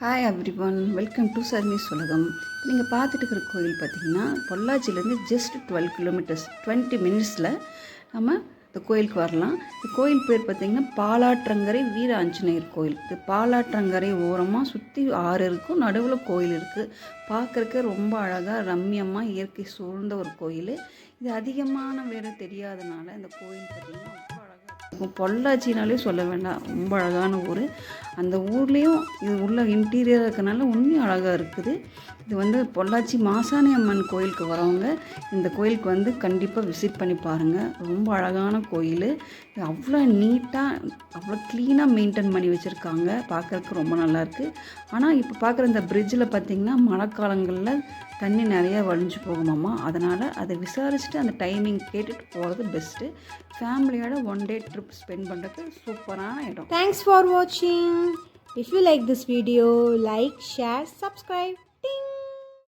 Hi everyone, welcome to service உலகம். நீங்கள் பார்த்துட்டு இருக்கிற கோயில் பார்த்திங்கன்னா பொள்ளாச்சியிலேருந்து ஜஸ்ட் 12 கிலோமீட்டர்ஸ் 20 மினிட்ஸில் நம்ம இந்த கோயிலுக்கு வரலாம். இந்த கோயில் பேர் பார்த்திங்கன்னா பாலாற்றங்கரை வீர ஆஞ்சநேயர் கோயில். இது பாலாற்றங்கரை ஓரமாக சுற்றி ஆறு இருக்கும், நடுவில் கோயில் இருக்குது. பார்க்குறக்கு ரொம்ப அழகாக ரம்மியமாக இயற்கை சூழ்ந்த ஒரு கோயில். இது அதிகமான வேறு தெரியாதனால இந்த கோயில் பார்த்திங்கன்னா பொள்ளாச்சினாலே சொல்ல வேண்டாம், ரொம்ப அழகான ஊர். அந்த ஊர்லேயும் இது உள்ள இன்டீரியர் இருக்கனால உண்மையும் அழகாக இருக்குது. இது பொள்ளாச்சி மாசாணி அம்மன் கோயிலுக்கு வரவங்க இந்த கோயிலுக்கு கண்டிப்பாக விசிட் பண்ணி பாருங்கள். ரொம்ப அழகான கோயில். அவ்வளோ நீட்டாக அவ்வளோ க்ளீனாக மெயின்டைன் பண்ணி வச்சுருக்காங்க. பார்க்குறதுக்கு ரொம்ப நல்லாயிருக்கு. ஆனால் இப்போ பார்க்குற இந்த பிரிட்ஜில் பார்த்திங்கன்னா மழை காலங்களில் தண்ணி நிறையா வழிஞ்சு போகுமாம்மா. அதனால் அதை விசாரிச்சுட்டு அந்த டைமிங் கேட்டுட்டு போகிறது பெஸ்ட்டு. ஃபேமிலியோட 1 day ட்ரிப் ஸ்பெண்ட் பண்ணுறதுக்கு சூப்பரான இடம். Thanks for watching. If you like this video, like, share, subscribe.